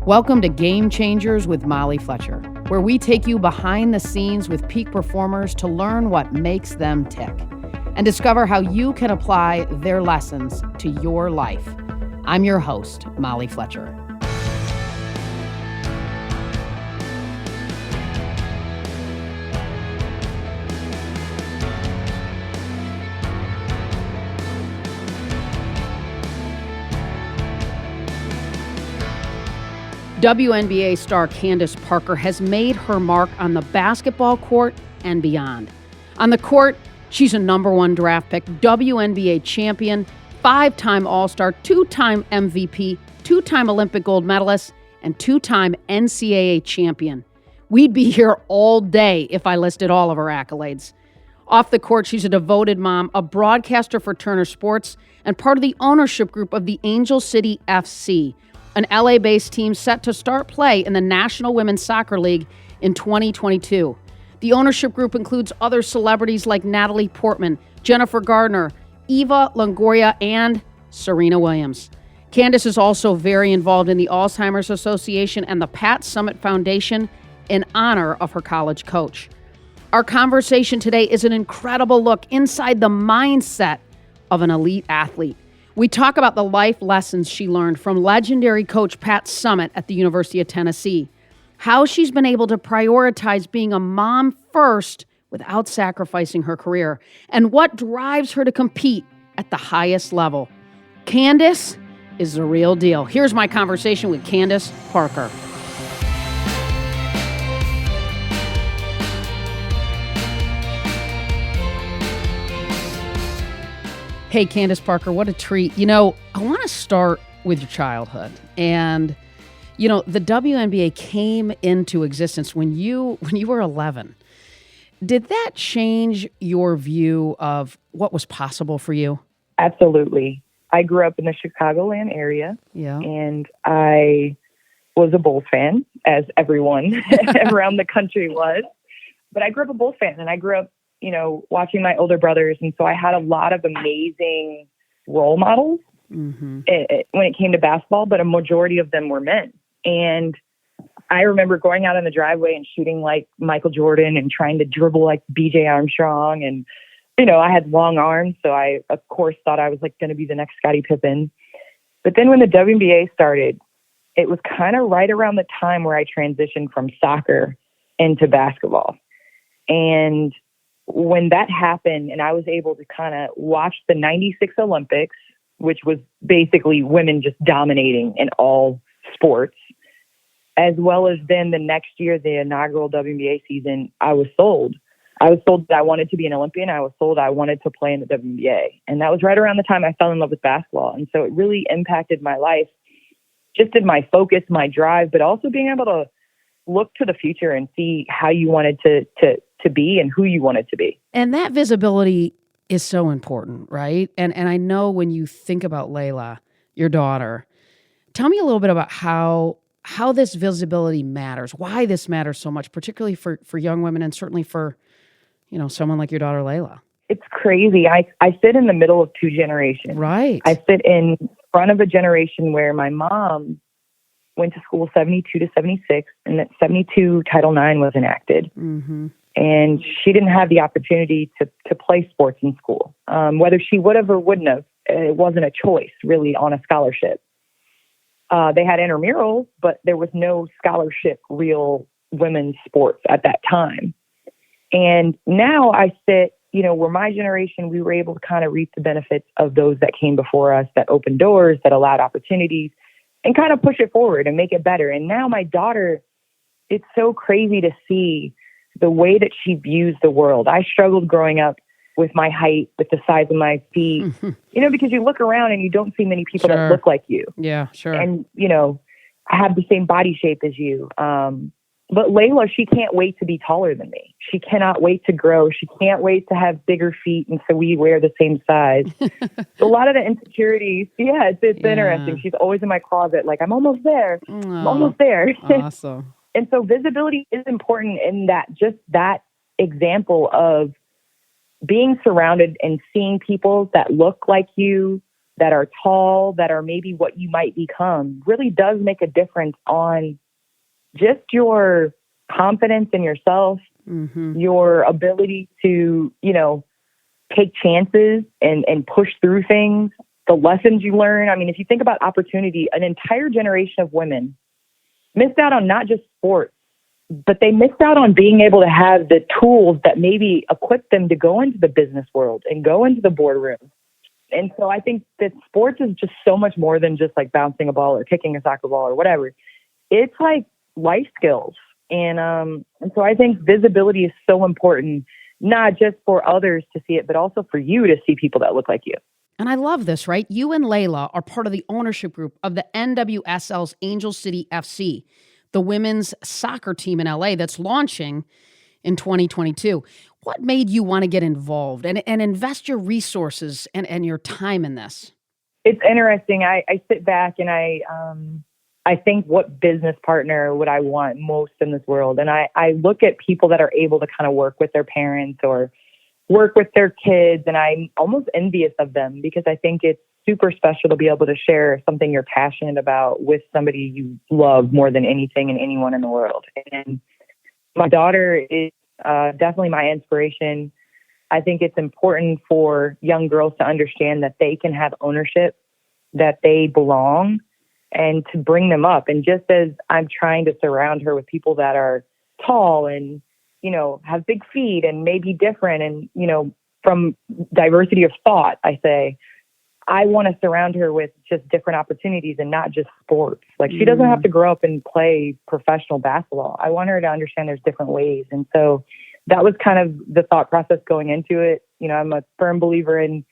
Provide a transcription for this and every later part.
Welcome to Game Changers with Molly Fletcher, where we take you behind the scenes with peak performers to learn what makes them tick and discover how you can apply their lessons to your life. I'm your host, Molly Fletcher. WNBA star Candace Parker has made her mark on the basketball court and beyond. On the court, she's a number one draft pick, WNBA champion, 5-time All-Star, 2-time MVP, 2-time Olympic gold medalist, and 2-time NCAA champion. We'd be here all day if I listed all of her accolades. Off the court, she's a devoted mom, a broadcaster for Turner Sports, and part of the ownership group of the Angel City FC, an LA-based team set to start play in the National Women's Soccer League in 2022. The ownership group includes other celebrities like Natalie Portman, Jennifer Gardner, Eva Longoria, and Serena Williams. Candace is also very involved in the Alzheimer's Association and the Pat Summitt Foundation in honor of her college coach. Our conversation today is an incredible look inside the mindset of an elite athlete. We talk about the life lessons she learned from legendary coach Pat Summitt at the University of Tennessee, how she's been able to prioritize being a mom first without sacrificing her career, and what drives her to compete at the highest level. Candace is the real deal. Here's my conversation with Candace Parker. Hey, Candace Parker, what a treat. You know, I want to start with your childhood. And, you know, the WNBA came into existence when you were 11. Did that change your view of what was possible for you? Absolutely. I grew up in the Chicagoland area. Yeah. And I was a Bulls fan, as everyone around the country was. But I grew up a Bulls fan, and I grew up, you know, watching my older brothers. And so I had a lot of amazing role models when it came to basketball, but a majority of them were men. And I remember going out in the driveway and shooting like Michael Jordan and trying to dribble like BJ Armstrong. And, you know, I had long arms. So I, of course, thought I was like going to be the next Scottie Pippen. But then when the WNBA started, it was kind of right around the time where I transitioned from soccer into basketball. And when that happened and I was able to kind of watch the 96 Olympics, which was basically women just dominating in all sports, as well as then the next year, the inaugural WNBA season, I was sold. I was told that I wanted to be an Olympian. I was told I wanted to play in the WNBA. And that was right around the time I fell in love with basketball. And so it really impacted my life, just in my focus, my drive, but also being able to look to the future and see how you wanted to be and who you wanted to be. And that visibility is so important, right? And I know when you think about Layla, your daughter, tell me a little bit about how this visibility matters, why this matters so much, particularly for young women and certainly for, you know, someone like your daughter, Layla. It's crazy. I sit in the middle of two generations. Right. I sit in front of a generation where my mom went to school 72 to 76, and that 72 Title IX was enacted. Mm-hmm. And she didn't have the opportunity to play sports in school. Whether she would have or wouldn't have, it wasn't a choice really on a scholarship. They had intramurals, but there was no scholarship, real women's sports at that time. And now I sit, you know, where my generation, we were able to kind of reap the benefits of those that came before us, that opened doors, that allowed opportunities, and kind of push it forward and make it better. And now my daughter, it's so crazy to see the way that she views the world. I struggled growing up with my height, with the size of my feet, you know, because you look around and you don't see many people that look like you. Yeah, sure. And, you know, I have the same body shape as you. But Layla, she can't wait to be taller than me. She cannot wait to grow. She can't wait to have bigger feet. And so we wear the same size. So a lot of the insecurities, it's interesting. She's always in my closet. Like, I'm almost there. I'm almost there. Awesome. And so visibility is important in that, just that example of being surrounded and seeing people that look like you, that are tall, that are maybe what you might become, really does make a difference on just your confidence in yourself, your ability to, take chances and push through things, the lessons you learn. I mean, if you think about opportunity, an entire generation of women missed out on not just sports, but they missed out on being able to have the tools that maybe equip them to go into the business world and go into the boardroom. And so I think that sports is just so much more than just like bouncing a ball or kicking a soccer ball or whatever. It's like life skills. And so I think visibility is so important, not just for others to see it, but also for you to see people that look like you. And I love this, right? You and Layla are part of the ownership group of the NWSL's Angel City FC, the women's soccer team in LA that's launching in 2022. What made you want to get involved and invest your resources and your time in this? It's interesting. I sit back and I think, what business partner would I want most in this world? And I look at people that are able to kind of work with their parents or work with their kids, and I'm almost envious of them because I think it's super special to be able to share something you're passionate about with somebody you love more than anything and anyone in the world. And my daughter is definitely my inspiration. I think it's important for young girls to understand that they can have ownership, that they belong, and to bring them up. And just as I'm trying to surround her with people that are tall and, have big feet and maybe different and, from diversity of thought, I say, I want to surround her with just different opportunities and not just sports. Like she doesn't have to grow up and play professional basketball. I want her to understand there's different ways. And so that was kind of the thought process going into it. I'm a firm believer in,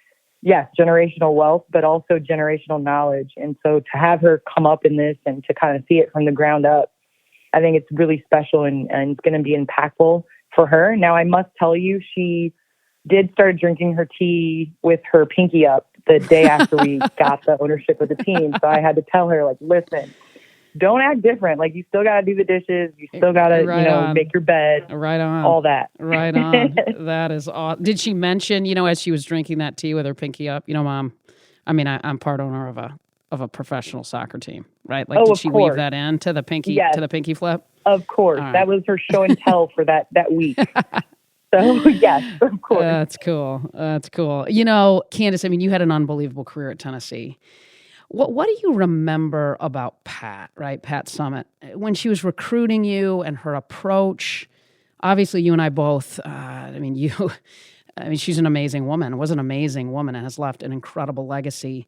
yes, generational wealth, but also generational knowledge. And so to have her come up in this and to kind of see it from the ground up, I think it's really special and it's going to be impactful for her. Now, I must tell you, she did start drinking her tea with her pinky up the day after we got the ownership of the team. So I had to tell her, like, listen, don't act different. Like, you still got to do the dishes. You still got to, make your bed. Right on. All that. Right on. That is awesome. Did she mention, as she was drinking that tea with her pinky up, Mom, I'm part owner of a professional soccer team, right? Like, did she weave that in to the pinky, to the pinky flip? Of course. Right. That was her show and tell for that week. So, yes, of course. That's cool. That's cool. Candace, you had an unbelievable career at Tennessee. What do you remember about Pat, right? Pat Summitt, when she was recruiting you and her approach? Obviously, you and I both, she's an amazing woman, was an amazing woman and has left an incredible legacy.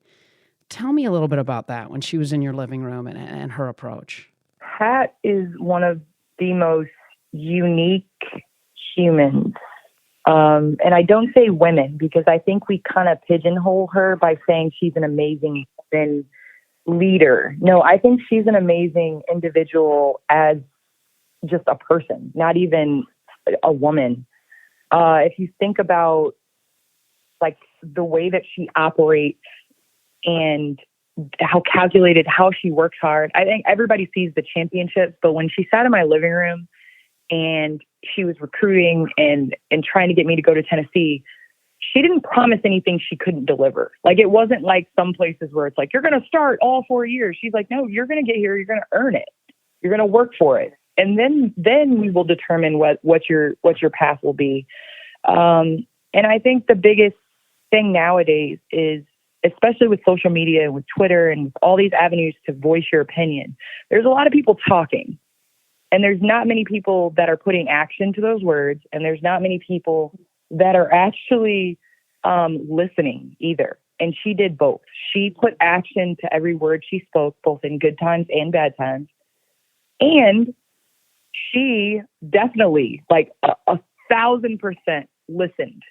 Tell me a little bit about that when she was in your living room and her approach. Pat is one of the most unique humans. And I don't say women because I think we kind of pigeonhole her by saying she's an amazing woman leader. No, I think she's an amazing individual as just a person, not even a woman. If you think about like the way that she operates and how calculated, how she works hard. I think everybody sees the championships, but when she sat in my living room and she was recruiting and trying to get me to go to Tennessee, she didn't promise anything she couldn't deliver. Like, it wasn't like some places where it's like, you're going to start all 4 years. She's like, no, you're going to get here. You're going to earn it. You're going to work for it. And then we will determine what your path will be. And I think the biggest thing nowadays is, especially with social media, with Twitter and with all these avenues to voice your opinion, there's a lot of people talking. And there's not many people that are putting action to those words. And there's not many people that are actually listening either. And she did both. She put action to every word she spoke, both in good times and bad times. And she definitely, like 1,000% listened.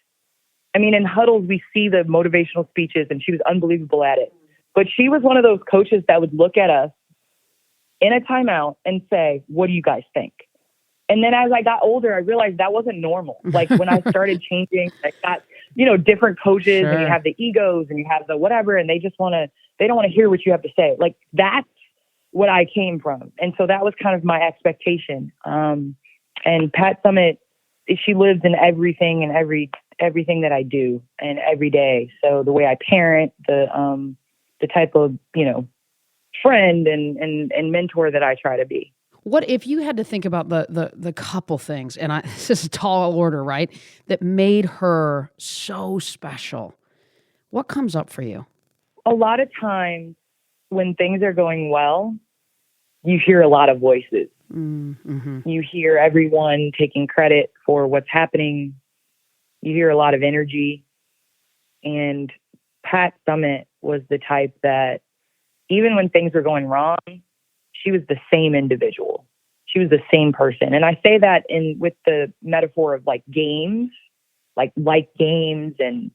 In huddles, we see the motivational speeches, and she was unbelievable at it. But she was one of those coaches that would look at us in a timeout and say, what do you guys think? And then as I got older, I realized that wasn't normal. Like, when I started changing, I got, different coaches, and you have the egos and you have the whatever, and they don't want to hear what you have to say. Like, that's what I came from. And so that was kind of my expectation. And Pat Summitt, she lives in everything and every everything that I do and every day. So the way I parent, the type of, friend and mentor that I try to be. What if you had to think about the couple things, and this is a tall order, right, that made her so special? What comes up for you? A lot of times when things are going well, you hear a lot of voices. Mm-hmm. You hear everyone taking credit for what's happening. You hear a lot of energy. And Pat Summitt was the type that even when things were going wrong, she was the same individual. She was the same person. And I say that with the metaphor of like games, like games and,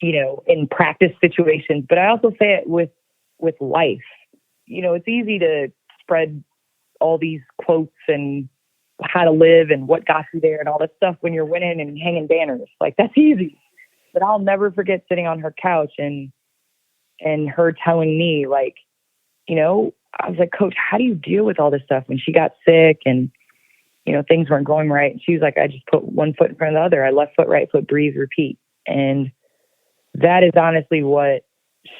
in practice situations. But I also say it with life. It's easy to spread all these quotes and how to live and what got you there and all that stuff when you're winning and hanging banners. Like, that's easy. But I'll never forget sitting on her couch and her telling me, like, I was like, Coach, how do you deal with all this stuff? When she got sick and, things weren't going right. And she was like, I just put one foot in front of the other. I left foot, right foot, breathe, repeat. And that is honestly what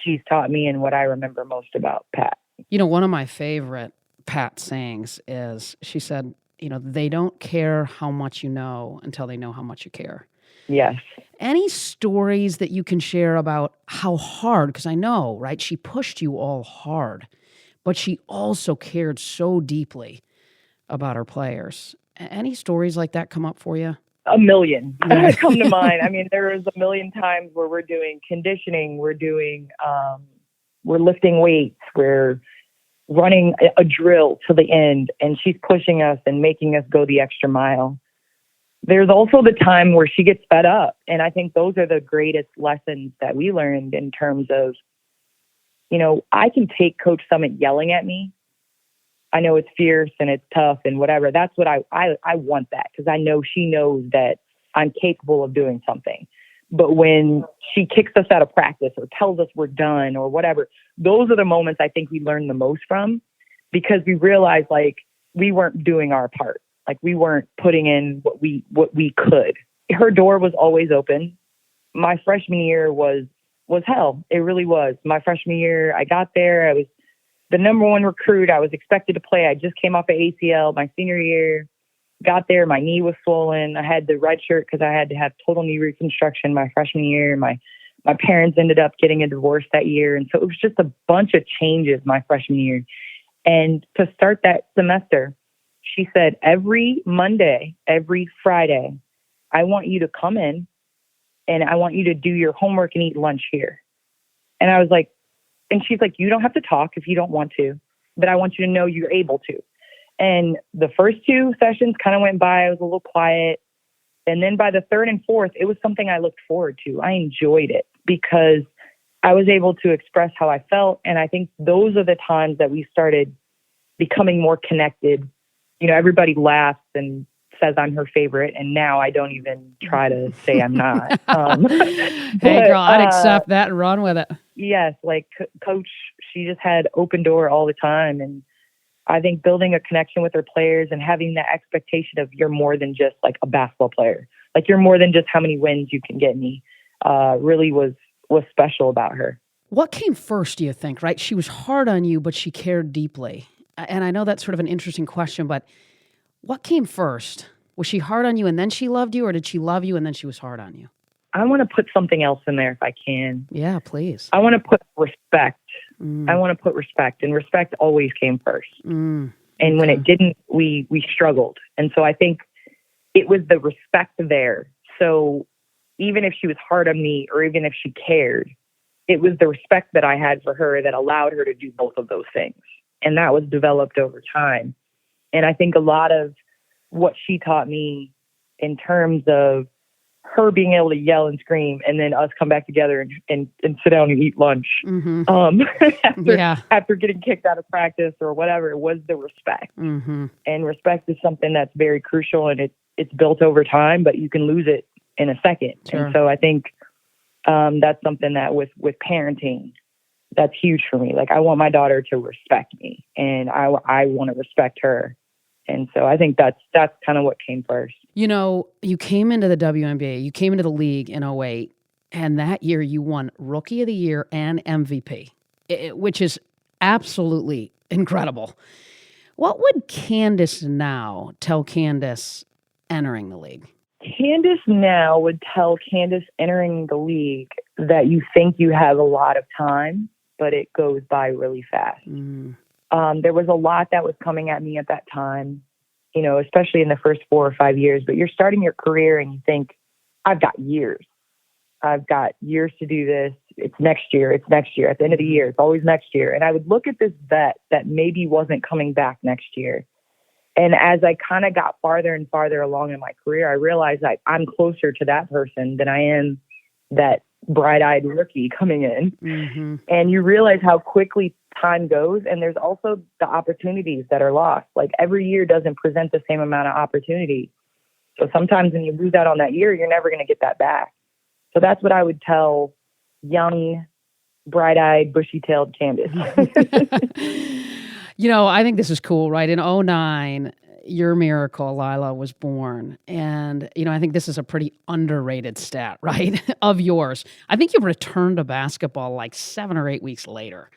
she's taught me and what I remember most about Pat. One of my favorite Pat sayings is, she said, they don't care how much you know until they know how much you care. Yes. Any stories that you can share about how hard, because I know, right, she pushed you all hard, but she also cared so deeply about her players. Any stories like that come up for you? A million come to mind. I mean, there was a million times where we're doing conditioning, we're lifting weights, we're running a drill to the end, and she's pushing us and making us go the extra mile. There's also the time where she gets fed up. And I think those are the greatest lessons that we learned in terms of, I can take Coach Summitt yelling at me. I know it's fierce and it's tough and whatever. That's what I want that, because I know she knows that I'm capable of doing something. But when she kicks us out of practice or tells us we're done or whatever, those are the moments I think we learn the most from, because we realize like we weren't doing our part. Like we weren't putting in what we could. Her door was always open. My freshman year was hell. It really was. My freshman year, I got there. I was the number one recruit. I was expected to play. I just came off of ACL. My senior year, got there. My knee was swollen. I had the red shirt because I had to have total knee reconstruction my freshman year. My parents ended up getting a divorce that year. And so it was just a bunch of changes my freshman year. And to start that semester, she said, every Monday, every Friday, I want you to come in and I want you to do your homework and eat lunch here. And I was like, and she's like, you don't have to talk if you don't want to, but I want you to know you're able to. And the first two sessions kind of went by. I was a little quiet. And then by the third and fourth, it was something I looked forward to. I enjoyed it because I was able to express how I felt. And I think those are the times that we started becoming more connected. Everybody laughs and says I'm her favorite. And now I don't even try to say I'm not. Hey, girl, I'd accept that and run with it. Yes. Like Coach, she just had open door all the time. And I think building a connection with her players and having that expectation of you're more than just like a basketball player. Like you're more than just how many wins you can get me, really was special about her. What came first, do you think, right? She was hard on you, but she cared deeply. And I know that's sort of an interesting question, but what came first? Was she hard on you and then she loved you, or did she love you and then she was hard on you? I want to put something else in there if I can. Yeah, please. I want to put respect. I want to put respect, and respect always came first. And when it didn't, we struggled. And so I think it was the respect there. So even if she was hard on me or even if she cared, it was the respect that I had for her that allowed her to do both of those things. And that was developed over time. And I think a lot of what she taught me in terms of her being able to yell and scream and then us come back together and sit down and eat lunch after getting kicked out of practice or whatever, it was the respect. And respect is something that's very crucial, and it's built over time, but you can lose it in a second. Sure. And so I think that's something that with parenting, that's huge for me. Like I want my daughter to respect me, and I want to respect her. And so I think that's kind of what came first. You know, you came into the WNBA, you came into the league in '08, and that year you won Rookie of the Year and MVP, which is absolutely incredible. What would Candace now tell Candace entering the league? Candace now would tell Candace entering the league that you think you have a lot of time, but it goes by really fast. There was a lot that was coming at me at that time, you know, especially in the first 4 or 5 years. But you're starting your career and you think, I've got years. I've got years to do this. It's next year. It's next year. At the end of the year, it's always next year. And I would look at this vet that maybe wasn't coming back next year. And as I kind of got farther and farther along in my career, I realized I'm closer to that person than I am that bright-eyed rookie coming in. Mm-hmm. And you realize how quickly time goes. And there's also the opportunities that are lost. Like every year doesn't present the same amount of opportunity. So sometimes when you lose out on that year, you're never going to get that back. So that's what I would tell young, bright-eyed, bushy-tailed Candace. You know, I think this is cool, right? In '09, your miracle, Layla, was born. And, you know, I think this is a pretty underrated stat, right, of yours. I think you returned to basketball like 7 or 8 weeks later.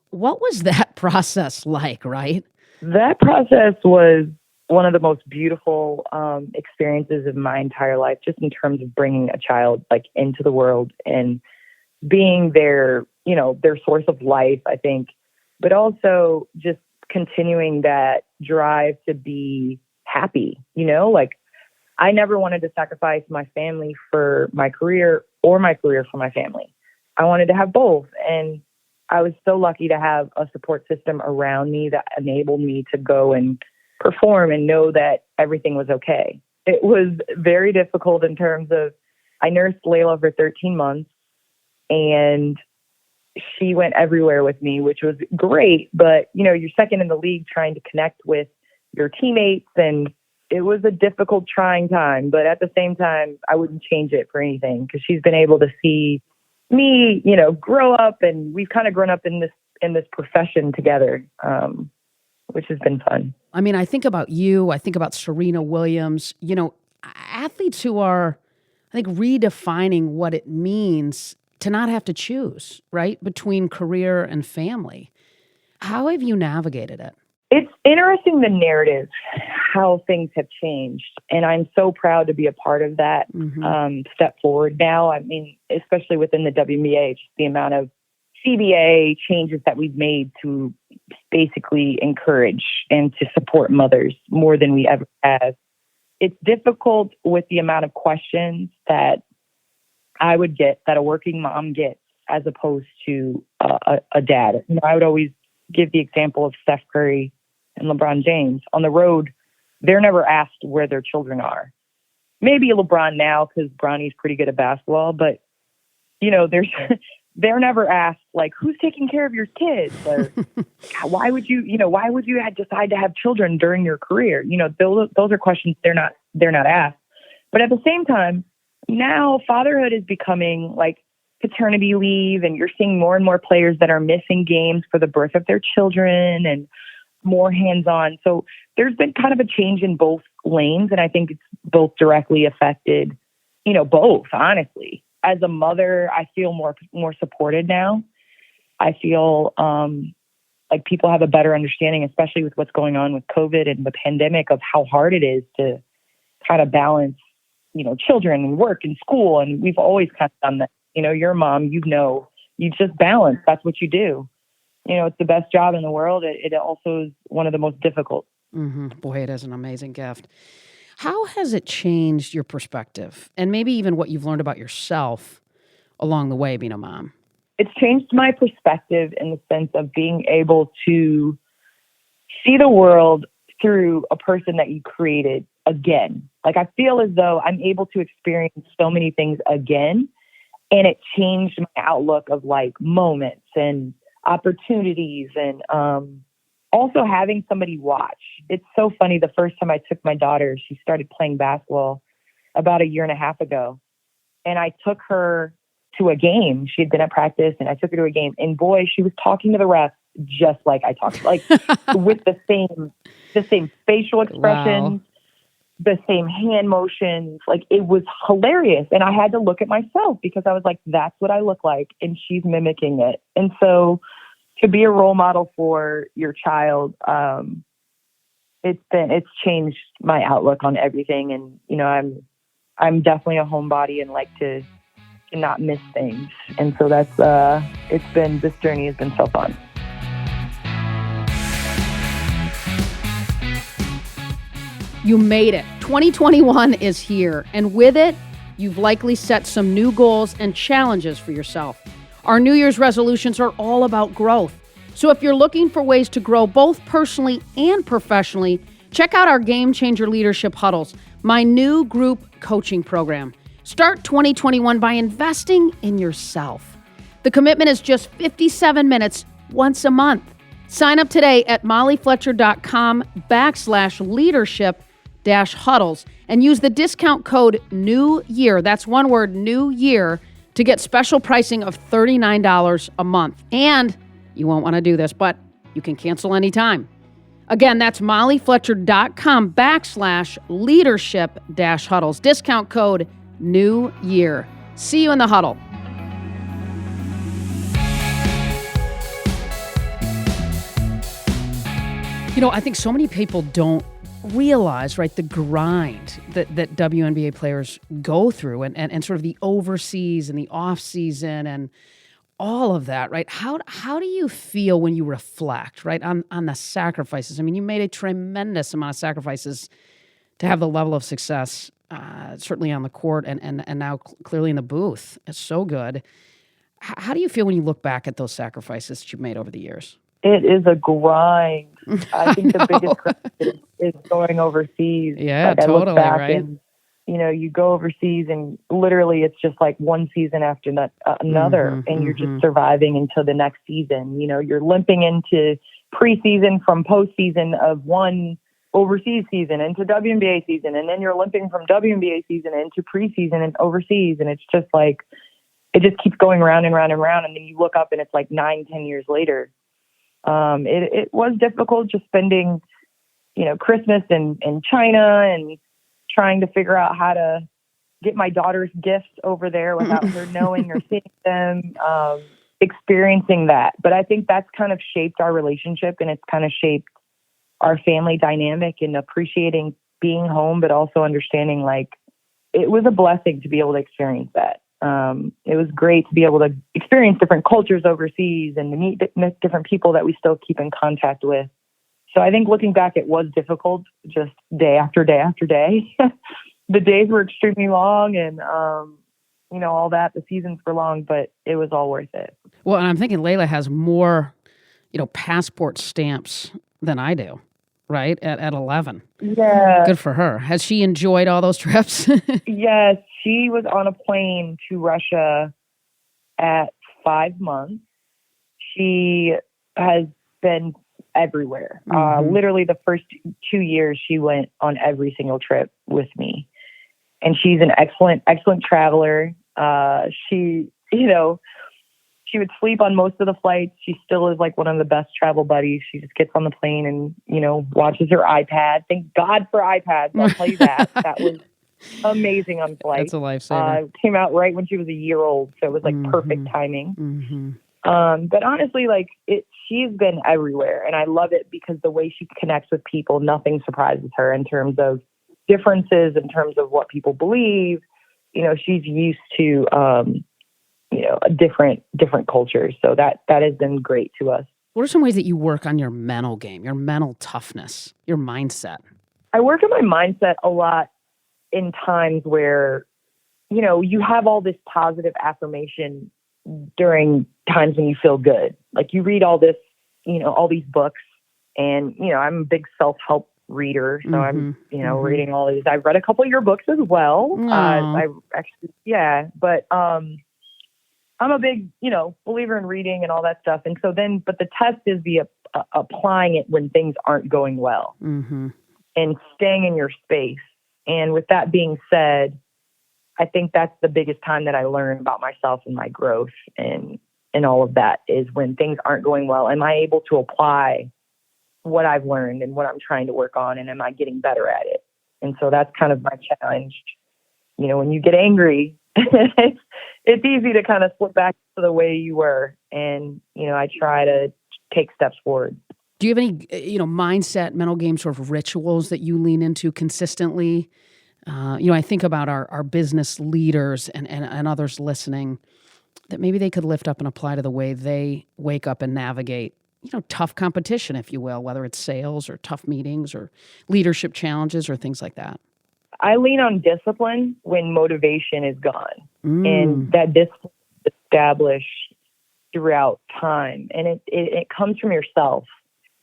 What was that process like, right? That process was one of the most beautiful experiences of my entire life, just in terms of bringing a child like into the world and being their, you know, their source of life, I think, but also just continuing that drive to be happy, you know, like I never wanted to sacrifice my family for my career or my career for my family. I wanted to have both. And I was so lucky to have a support system around me that enabled me to go and perform and know that everything was okay. It was very difficult in terms of I nursed Layla for 13 months and she went everywhere with me, which was great. But, you know, you're second in the league trying to connect with your teammates. And it was a difficult, trying time. But at the same time, I wouldn't change it for anything because she's been able to see me, you know, grow up. And we've kind of grown up in this profession together, which has been fun. I mean, I think about you. I think about Serena Williams, you know, athletes who are, I think, redefining what it means to not have to choose, right, between career and family. How have you navigated it? It's interesting, the narrative, how things have changed. And I'm so proud to be a part of that step forward now. I mean, especially within the WNBA, just the amount of CBA changes that we've made to basically encourage and to support mothers more than we ever have. It's difficult with the amount of questions that I would get, that a working mom gets, as opposed to a dad. You know, I would always give the example of Steph Curry and LeBron James. On the road, they're never asked where their children are. Maybe LeBron now because Bronny's pretty good at basketball, but you know, they're never asked like, who's taking care of your kids, or why would you decide to have children during your career? You know, those are questions they're not asked. But at the same time, now fatherhood is becoming like paternity leave, and you're seeing more and more players that are missing games for the birth of their children and more hands-on. So there's been kind of a change in both lanes, and I think it's both directly affected, you know, both, honestly. As a mother, I feel more supported now. I feel like people have a better understanding, especially with what's going on with COVID and the pandemic, of how hard it is to kind of balance, you know, children and work and school. And we've always kind of done that. You know, you're a mom, you know, you just balance. That's what you do. You know, it's the best job in the world. It also is one of the most difficult. Mm-hmm. Boy, it is an amazing gift. How has it changed your perspective and maybe even what you've learned about yourself along the way being a mom? It's changed my perspective in the sense of being able to see the world through a person that you created again. Like, I feel as though I'm able to experience so many things again, and it changed my outlook of like moments and opportunities, and also having somebody watch. It's so funny. The first time I took my daughter, she started playing basketball about 1.5 years ago, and I took her to a game. She had been at practice, and I took her to a game, and boy, she was talking to the ref just like I talked, like with the same facial expressions, the same hand motions. Like, it was hilarious. And I had to look at myself because I was like, that's what I look like. And she's mimicking it. And so to be a role model for your child, it's changed my outlook on everything. And, you know, I'm definitely a homebody and like to not miss things. And so that's, this journey has been so fun. You made it. 2021 is here. And with it, you've likely set some new goals and challenges for yourself. Our New Year's resolutions are all about growth. So if you're looking for ways to grow both personally and professionally, check out our Game Changer Leadership Huddles, my new group coaching program. Start 2021 by investing in yourself. The commitment is just 57 minutes once a month. Sign up today at mollyfletcher.com/leadership-huddles and use the discount code New Year. That's one word, New Year, to get special pricing of $39 a month. And you won't want to do this, but you can cancel anytime. Again, that's mollyfletcher.com/leadership-huddles. Discount code New Year. See you in the huddle. You know, I think so many people don't realize, right, the grind that WNBA players go through and sort of the overseas and the off season and all of that, right? How do you feel when you reflect, right, on the sacrifices? I mean, you made a tremendous amount of sacrifices to have the level of success, certainly on the court and now clearly in the booth. It's so good. How do you feel when you look back at those sacrifices that you've made over the years? It is a grind. I think the biggest grind is going overseas. Yeah, like, totally, I look back right? and, you know, you go overseas and literally it's just like one season after another, and you're just surviving until the next season. You know, you're limping into preseason from postseason of one overseas season into WNBA season, and then you're limping from WNBA season into preseason and overseas, and it's just like, it just keeps going round and round and round, and then you look up and it's like 9-10 years later. It was difficult just spending, you know, Christmas in China and trying to figure out how to get my daughter's gifts over there without her knowing or seeing them, experiencing that. But I think that's kind of shaped our relationship, and it's kind of shaped our family dynamic and appreciating being home, but also understanding, like, it was a blessing to be able to experience that. It was great to be able to experience different cultures overseas and to meet different people that we still keep in contact with. So I think looking back, it was difficult, just day after day after day. The days were extremely long and, you know, all that. The seasons were long, but it was all worth it. Well, and I'm thinking Layla has more, you know, passport stamps than I do, right? At 11. Yeah. Good for her. Has she enjoyed all those trips? Yes. She was on a plane to Russia at 5 months. She has been everywhere. Literally the first 2 years she went on every single trip with me. And she's an excellent traveler. She, you know, she would sleep on most of the flights. She still is like one of the best travel buddies. She just gets on the plane and, you know, watches her iPad. Thank God for iPads. I'll tell you that. That was amazing on flight. That's a lifesaver. Came out right when she was a year old. So it was like perfect timing. But honestly, like, she's been everywhere, and I love it because the way she connects with people, nothing surprises her in terms of differences, in terms of what people believe. You know, she's used to, you know, different cultures. So that has been great to us. What are some ways that you work on your mental game, your mental toughness, your mindset? I work on my mindset a lot in times where, you know, you have all this positive affirmation during times when you feel good. Like, you read all this, you know, all these books, and, you know, I'm a big self-help reader. So I'm, you know, reading all these. I've read a couple of your books as well. I actually, yeah, but, I'm a big, you know, believer in reading and all that stuff. And so then, but the test is applying it when things aren't going well and staying in your space. And with that being said, I think that's the biggest time that I learn about myself and my growth. And in all of that is when things aren't going well. Am I able to apply what I've learned and what I'm trying to work on, and am I getting better at it? And so that's kind of my challenge. You know, when you get angry, it's easy to kind of slip back to the way you were. And, you know, I try to take steps forward. Do you have any, mindset, mental game sort of rituals that you lean into consistently? I think about our business leaders and others listening that maybe they could lift up and apply to the way they wake up and navigate, tough competition, if you will, whether it's sales or tough meetings or leadership challenges or things like that. I lean on discipline when motivation is gone. And that discipline is established throughout time. And it comes from yourself.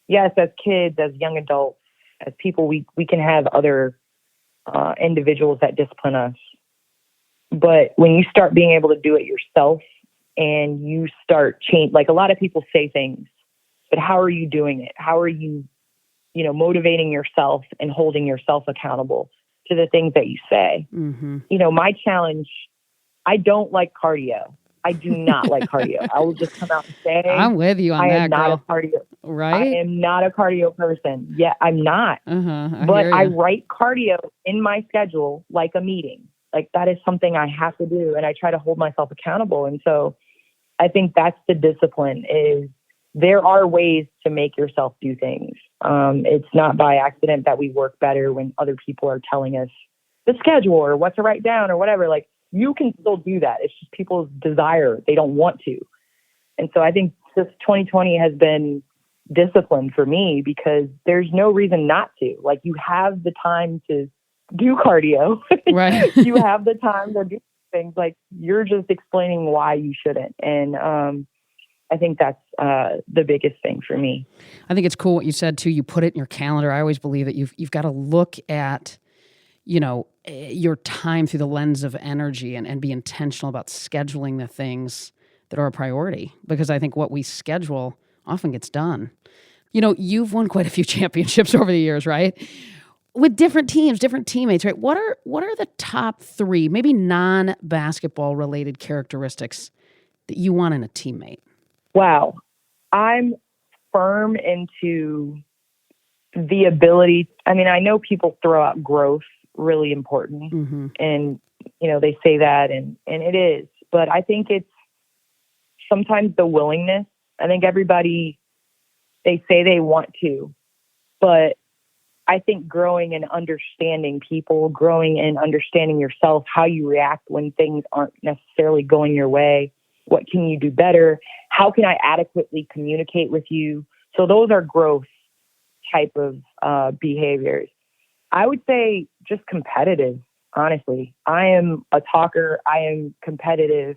Yes, as kids, as young adults, as people, we can have other individuals that discipline us. But when you start being able to do it yourself and you start change, like a lot of people say things, but how are you doing it? How are you, motivating yourself and holding yourself accountable to the things that you say? Mm-hmm. My challenge, I don't like cardio. I do not like cardio. I will just come out and say, I'm with you on I that, am not girl. a cardio. Right? I am not a cardio person. Yeah, I'm not. But I write cardio in my schedule like a meeting. Like that is something I have to do, and I try to hold myself accountable. And so I think that's the discipline is there are ways to make yourself do things. It's not by accident that we work better when other people are telling us the schedule or what to write down or whatever. Like you can still do that. It's just people's desire. They don't want to. And so I think this 2020 has been discipline for me because there's no reason not to. Like you have the time to do cardio. Right. You have the time to do things. Like you're just explaining why you shouldn't. And I think that's the biggest thing for me. I think it's cool what you said too. You put it in your calendar. I always believe that you've got to look at, your time through the lens of energy and be intentional about scheduling the things that are a priority. Because I think what we schedule often gets done. You've won quite a few championships over the years, right? With different teams, different teammates, right? What are the top 3, maybe non-basketball related characteristics that you want in a teammate? Wow. I'm firm into the ability. I mean, I know people throw out growth, really important. Mm-hmm. And, they say that and it is, but I think it's sometimes the willingness. I think everybody, they say they want to, but I think growing and understanding people, growing and understanding yourself, how you react when things aren't necessarily going your way. What can you do better? How can I adequately communicate with you? So those are growth type of behaviors. I would say just competitive, honestly. I am a talker. I am competitive.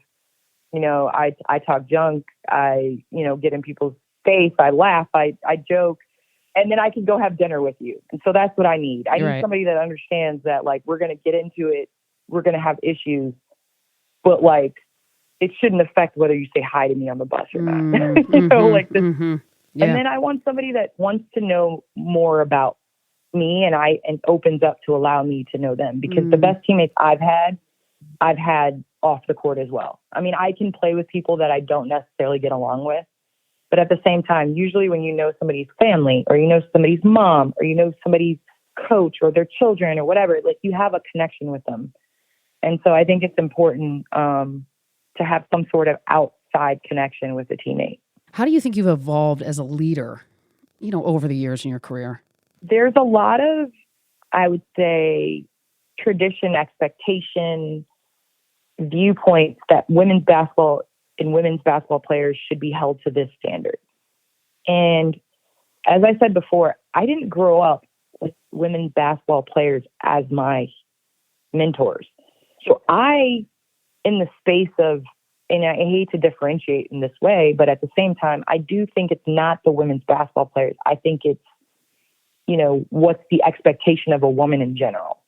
I talk junk. I, get in people's face. I laugh. I joke. And then I can go have dinner with you. And so that's what I need. I need somebody that understands that, like, we're going to get into it. We're going to have issues. But, like, it shouldn't affect whether you say hi to me on the bus or not. Like this. Mm-hmm. Yeah. And then I want somebody that wants to know more about me and opens up to allow me to know them. Because the best teammates I've had off the court as well. I mean, I can play with people that I don't necessarily get along with. But at the same time, usually when you know somebody's family or you know somebody's mom or you know somebody's coach or their children or whatever, like you have a connection with them. And so I think it's important to have some sort of outside connection with a teammate. How do you think you've evolved as a leader, over the years in your career? There's a lot of, I would say, tradition, expectation, viewpoints that women's basketball players should be held to this standard. And as I said before, I didn't grow up with women's basketball players as my mentors. So in the space of, and I hate to differentiate in this way, but at the same time, I do think it's not the women's basketball players. I think it's, what's the expectation of a woman in general.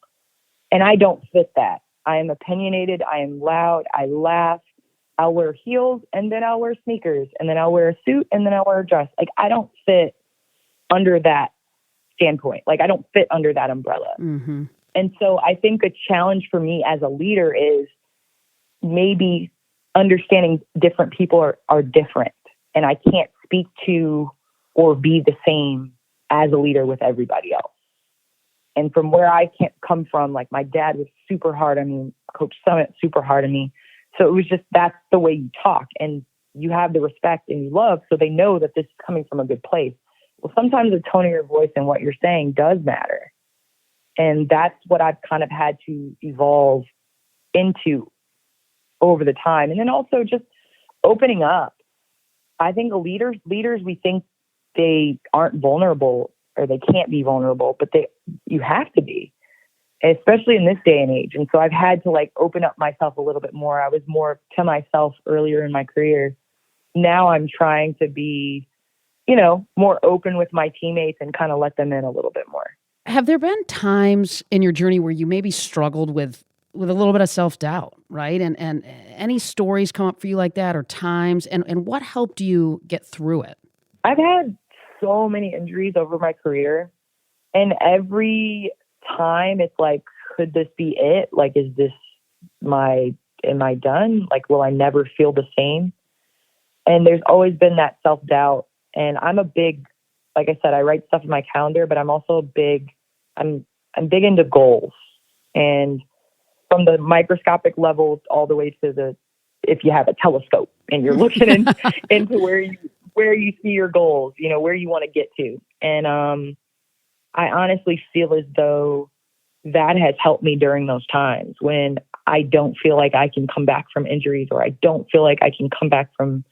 And I don't fit that. I am opinionated. I am loud. I laugh. I'll wear heels and then I'll wear sneakers and then I'll wear a suit and then I'll wear a dress. Like I don't fit under that standpoint. Like I don't fit under that umbrella. And so I think a challenge for me as a leader is maybe understanding different people are different. And I can't speak to or be the same as a leader with everybody else. And from where I can't come from, like my dad was super hard on me, Coach Summitt super hard on me. So it was just, that's the way you talk and you have the respect and you love, so they know that this is coming from a good place. Well, sometimes the tone of your voice and what you're saying does matter. And that's what I've kind of had to evolve into over the time. And then also just opening up. I think leaders, we think they aren't vulnerable or they can't be vulnerable, but you have to be, especially in this day and age. And so I've had to like open up myself a little bit more. I was more to myself earlier in my career. Now I'm trying to be, more open with my teammates and kind of let them in a little bit more. Have there been times in your journey where you maybe struggled with a little bit of self-doubt, right? And any stories come up for you like that or times? And what helped you get through it? I've had so many injuries over my career. And every time it's like, could this be it? Like, am I done? Like, will I never feel the same? And there's always been that self-doubt. And I'm a big, like I said, I write stuff in my calendar, but I'm also I'm big into goals. And from the microscopic level all the way to if you have a telescope and you're looking into where you see your goals, where you want to get to. And I honestly feel as though that has helped me during those times when I don't feel like I can come back from injuries, or I don't feel like I can come back from,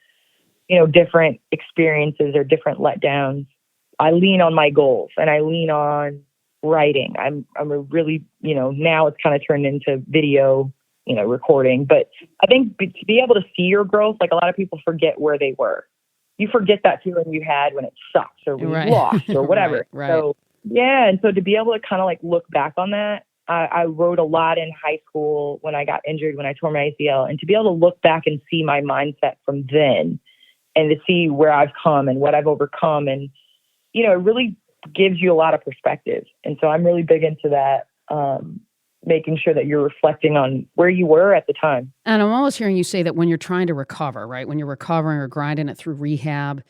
different experiences or different letdowns. I lean on my goals and I lean on writing. I'm a really, now it's kind of turned into video, recording, but I think to be able to see your growth, like a lot of people forget where they were. You forget that feeling you had when it sucks or when you lost or whatever. Right. So yeah. And so to be able to kind of like look back on that, I wrote a lot in high school when I got injured, when I tore my ACL, and to be able to look back and see my mindset from then and to see where I've come and what I've overcome. And, it really gives you a lot of perspective. And so I'm really big into that, making sure that you're reflecting on where you were at the time. And I'm always hearing you say that when you're trying to recover, right? When you're recovering or grinding it through rehab,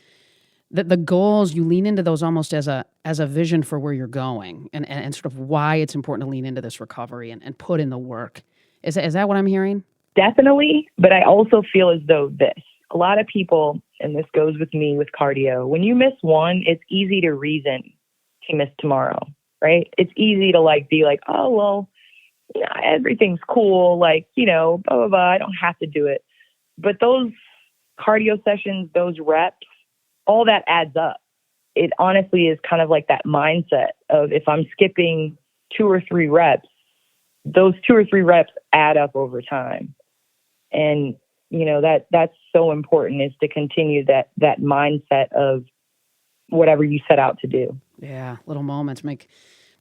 that the goals, you lean into those almost as a vision for where you're going and sort of why it's important to lean into this recovery and put in the work. Is that what I'm hearing? Definitely. But I also feel as though a lot of people, and this goes with me with cardio, when you miss one, it's easy to reason to miss tomorrow, right? It's easy to be like, oh, well, everything's cool. Like, blah, blah, blah. I don't have to do it. But those cardio sessions, those reps, all that adds up. It honestly is kind of like that mindset of if I'm skipping 2 or 3 reps, those 2 or 3 reps add up over time. And, that's so important, is to continue that mindset of whatever you set out to do. Yeah. Little moments make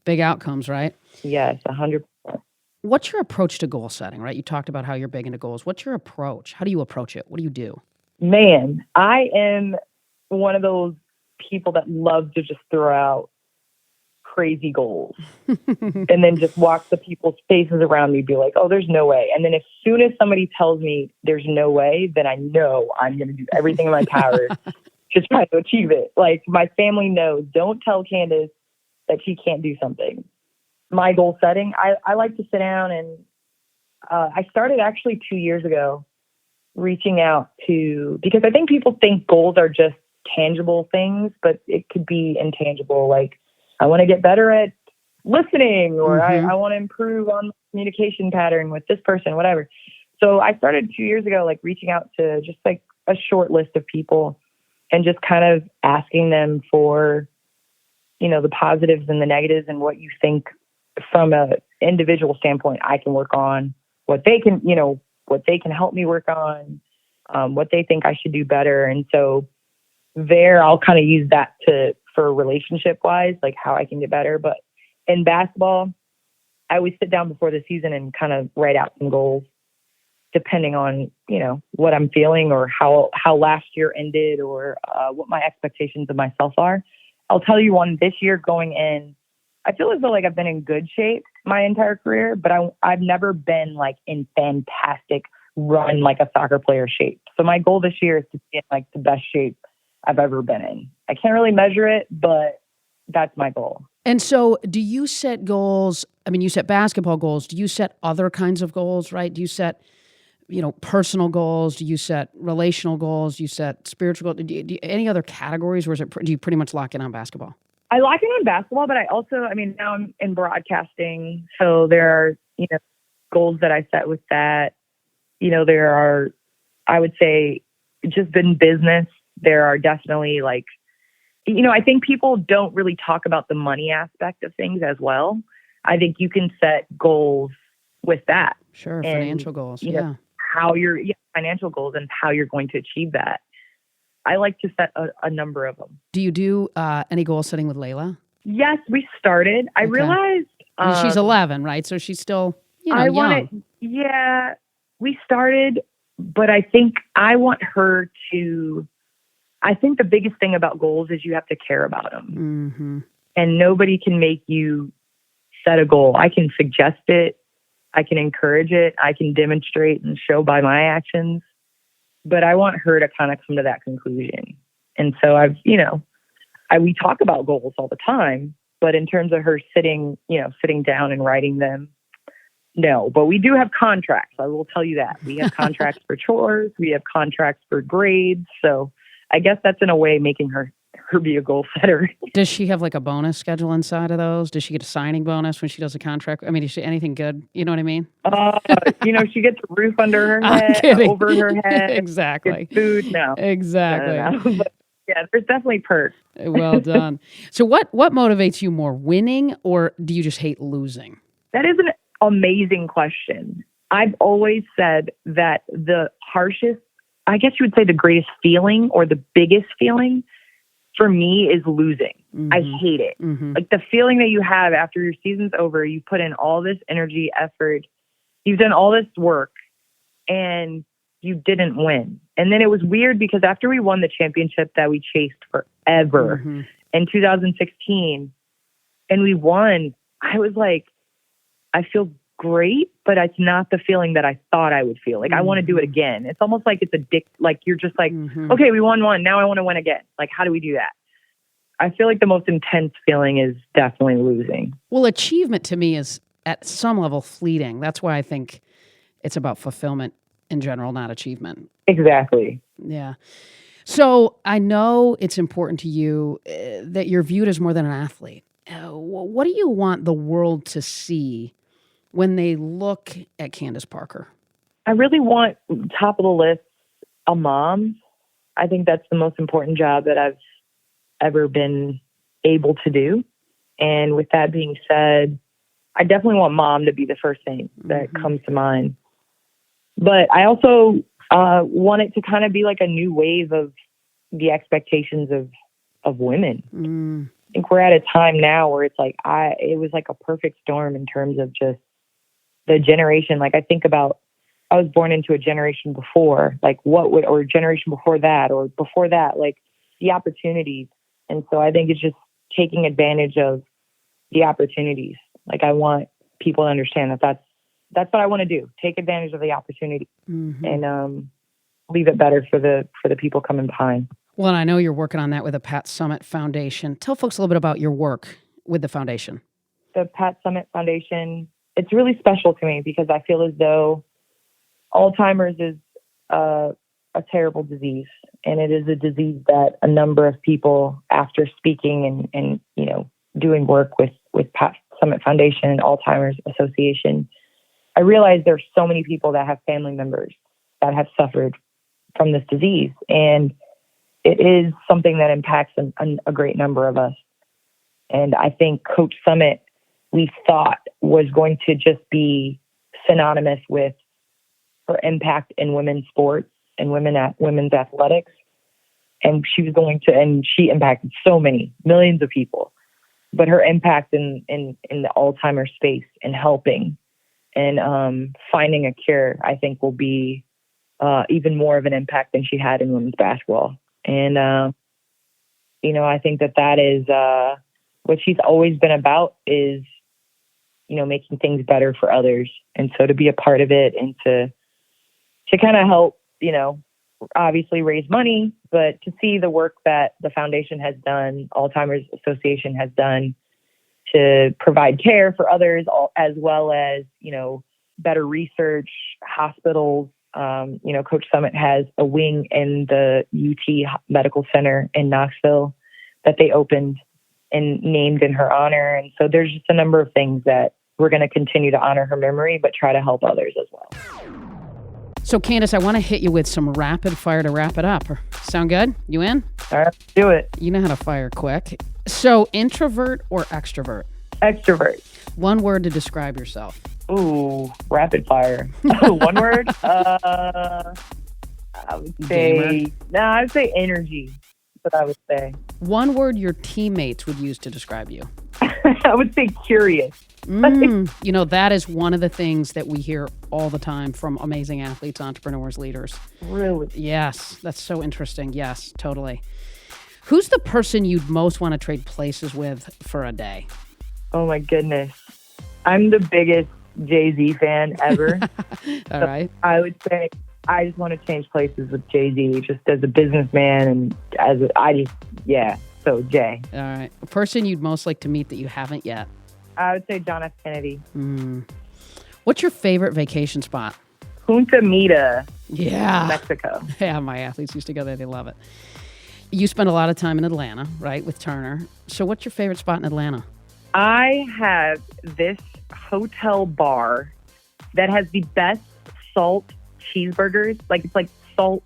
big outcomes, right? Yes, 100%. What's your approach to goal setting, right? You talked about how you're big into goals. What's your approach? How do you approach it? What do you do? Man, I am one of those people that love to just throw out crazy goals and then just watch the people's faces around me be like, oh, there's no way. And then as soon as somebody tells me there's no way, then I know I'm going to do everything in my power to try to achieve it. Like, my family knows, don't tell Candace that she can't do something. My goal setting, I like to sit down and I started actually 2 years ago reaching out because I think people think goals are just tangible things, but it could be intangible. Like, I want to get better at listening, or I want to improve on communication pattern with this person, whatever. So I started 2 years ago, reaching out to just a short list of people and just kind of asking them for, the positives and the negatives and what you think from a individual standpoint I can work on, what they can help me work on, what they think I should do better. And so there, I'll kind of use that for relationship wise, like how I can get better. But in basketball, I always sit down before the season and kind of write out some goals, depending on, what I'm feeling or how last year ended, or what my expectations of myself are. I'll tell you one this year going in, I feel as though I've been in good shape my entire career, but I've never been in fantastic run like a soccer player shape. So my goal this year is to be in like the best shape I've ever been in. I can't really measure it, but that's my goal. And so do you set goals? I mean, you set basketball goals. Do you set other kinds of goals, right? Do you set, personal goals? Do you set relational goals? Do you set spiritual goals? Any other categories, or do you pretty much lock in on basketball? I lock in on basketball, but I also, now I'm in broadcasting. So there are, goals that I set with that. There are, I would say, just in business, there are definitely like, I think people don't really talk about the money aspect of things as well. I think you can set goals with that. Sure, and, financial goals. Yeah. How financial goals and how you're going to achieve that. I like to set a number of them. Do you do any goal setting with Layla? Yes, we started. I realized... she's 11, right? So she's still, young. Yeah, we started, but I think I want her to... I think the biggest thing about goals is you have to care about them. Mm-hmm. And nobody can make you set a goal. I can suggest it. I can encourage it. I can demonstrate and show by my actions. But I want her to kind of come to that conclusion. And so we talk about goals all the time, but in terms of her sitting down and writing them, no. But we do have contracts. I will tell you that. We have contracts for chores. We have contracts for grades. So I guess that's in a way making her be a goal setter. Does she have like a bonus schedule inside of those? Does she get a signing bonus when she does a contract? I mean, is she anything good? You know what I mean? She gets a roof under her head, over her head. Exactly. Food, no. Exactly. No. But yeah, there's definitely perks. Well done. So what motivates you more, winning, or do you just hate losing? That is an amazing question. I've always said that the harshest, I guess you would say the greatest feeling or the biggest feeling for me is losing. Mm-hmm. I hate it. Mm-hmm. Like the feeling that you have after your season's over, you put in all this energy, effort, you've done all this work, and you didn't win. And then it was weird because after we won the championship that we chased forever mm-hmm. in 2016, and we won, I was like, I feel great, but it's not the feeling that I thought I would feel. Like, I want to do it again. It's almost like it's like you're just like, okay, we won one. Now I want to win again. Like, how do we do that? I feel like the most intense feeling is definitely losing. Well, achievement to me is at some level fleeting. That's why I think it's about fulfillment in general, not achievement. Exactly. Yeah. So I know it's important to you that you're viewed as more than an athlete. What do you want the world to see when they look at Candace Parker? I really want, top of the list, a mom. I think that's the most important job that I've ever been able to do. And with that being said, I definitely want mom to be the first thing that comes to mind. But I also want it to kind of be like a new wave of the expectations of women. I think we're at a time now where it's like, it was like a perfect storm in terms of just the generation. Like, I think about, I was born into a generation before, like or a generation before that, like the opportunities. And so I think it's just taking advantage of the opportunities. Like, I want people to understand that that's what I want to do. Take advantage of the opportunity and leave it better for the people coming behind. Well, and I know you're working on that with the Pat Summitt Foundation. Tell folks a little bit about your work with the foundation. The Pat Summitt Foundation, it's really special to me because I feel as though Alzheimer's is a terrible disease, and it is a disease that a number of people, after speaking and doing work with Pat Summitt Foundation and Alzheimer's Association, I realized there's so many people that have family members that have suffered from this disease, and it is something that impacts a great number of us. And I think Coach Summitt, we thought, was going to just be synonymous with her impact in women's sports and women's athletics. And she was going to, and she impacted so many, millions of people. But her impact in the Alzheimer's space and helping and finding a cure, I think, will be even more of an impact than she had in women's basketball. And, I think that is what she's always been about is, making things better for others. And so to be a part of it and to to kind of help, obviously raise money, but to see the work that the foundation has done, Alzheimer's Association has done to provide care for others, as well as, better research, hospitals. Coach Summitt has a wing in the UT Medical Center in Knoxville that they opened and named in her honor. And so there's just a number of things that we're going to continue to honor her memory, but try to help others as well. So, Candace, I want to hit you with some rapid fire to wrap it up. Sound good? You in? All right, do it. You know how to fire quick. So, introvert or extrovert? Extrovert. One word to describe yourself. Ooh, rapid fire. One word? I would say, I would say energy. That's what I would say. One word your teammates would use to describe you. I would say curious. That is one of the things that we hear all the time from amazing athletes, entrepreneurs, leaders. Really? Yes. That's so interesting. Yes, totally. Who's the person you'd most want to trade places with for a day? Oh, my goodness. I'm the biggest Jay-Z fan ever. All right. I would say I just want to change places with Jay-Z just as a businessman and so Jay. All right. A person you'd most like to meet that you haven't yet? I would say John F. Kennedy. What's your favorite vacation spot? Punta Mita, Yeah. Mexico. Yeah, my athletes used to go there. They love it. You spend a lot of time in Atlanta, right, with Turner. So what's your favorite spot in Atlanta? I have this hotel bar that has the best salt cheeseburgers. It's like salt.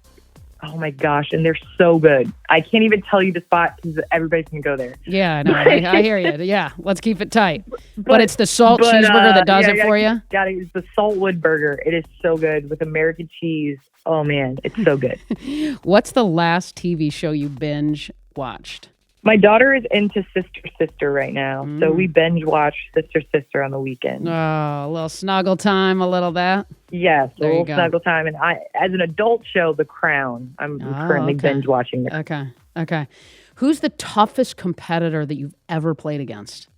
Oh my gosh. And they're so good. I can't even tell you the spot because everybody's going to go there. Yeah, I know. I hear you. Yeah. Let's keep it tight. But it's the salt cheeseburger that does it for you? Got it. It's the Saltwood burger. It is so good with American cheese. Oh man, it's so good. What's the last TV show you binge watched? My daughter is into Sister Sister right now. So we binge watch Sister Sister on the weekend. Oh, a little snuggle time, a little that? Yes, a little snuggle time. And as an adult show, The Crown, I'm currently binge watching it. Okay. Who's the toughest competitor that you've ever played against?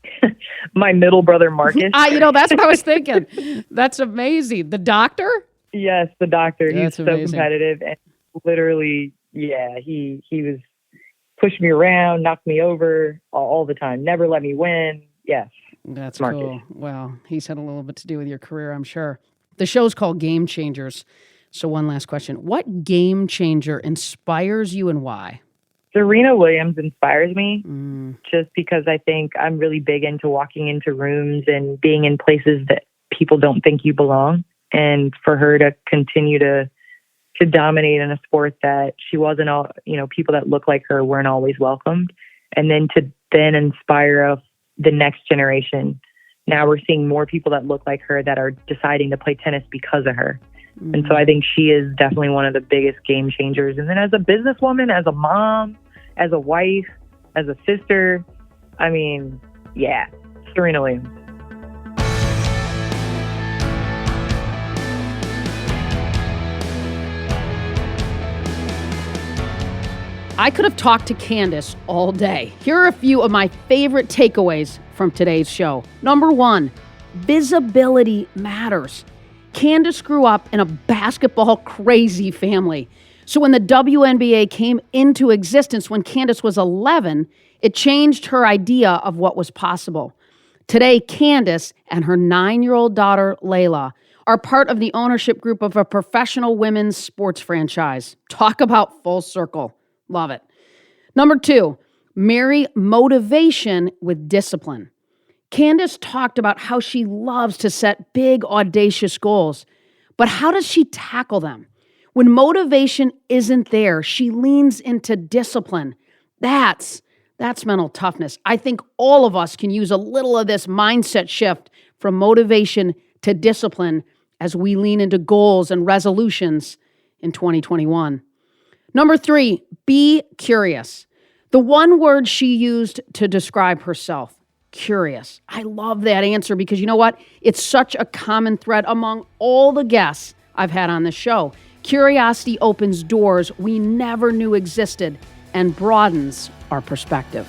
My middle brother, Marcus. That's what I was thinking. That's amazing. The doctor? Yes, the doctor. That's He's so competitive. And literally, he was push me around, knock me over all the time. Never let me win. Yes. That's Marcus. Cool. Well, he's had a little bit to do with your career, I'm sure. The show's called Game Changers. So one last question. What game changer inspires you and why? Serena Williams inspires me just because I think I'm really big into walking into rooms and being in places that people don't think you belong. And for her to continue to dominate in a sport that she wasn't all, people that look like her weren't always welcomed. And then to inspire the next generation. Now we're seeing more people that look like her that are deciding to play tennis because of her. And so I think she is definitely one of the biggest game changers. And then as a businesswoman, as a mom, as a wife, as a sister, Serena Williams. I could have talked to Candace all day. Here are a few of my favorite takeaways from today's show. Number 1, visibility matters. Candace grew up in a basketball crazy family. So when the WNBA came into existence when Candace was 11, it changed her idea of what was possible. Today, Candace and her 9-year-old daughter, Layla, are part of the ownership group of a professional women's sports franchise. Talk about full circle. Love it. Number 2, marry motivation with discipline. Candace talked about how she loves to set big, audacious goals, but how does she tackle them? When motivation isn't there, she leans into discipline. That's mental toughness. I think all of us can use a little of this mindset shift from motivation to discipline as we lean into goals and resolutions in 2021. Number 3, be curious. The one word she used to describe herself, curious. I love that answer because you know what? It's such a common thread among all the guests I've had on this show. Curiosity opens doors we never knew existed and broadens our perspective.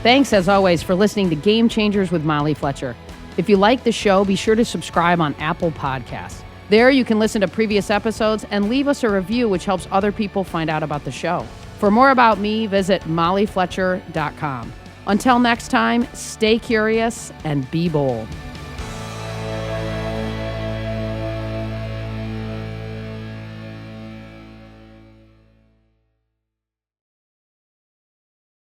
Thanks, as always, for listening to Game Changers with Molly Fletcher. If you like the show, be sure to subscribe on Apple Podcasts. There you can listen to previous episodes and leave us a review, which helps other people find out about the show. For more about me, visit mollyfletcher.com. Until next time, stay curious and be bold.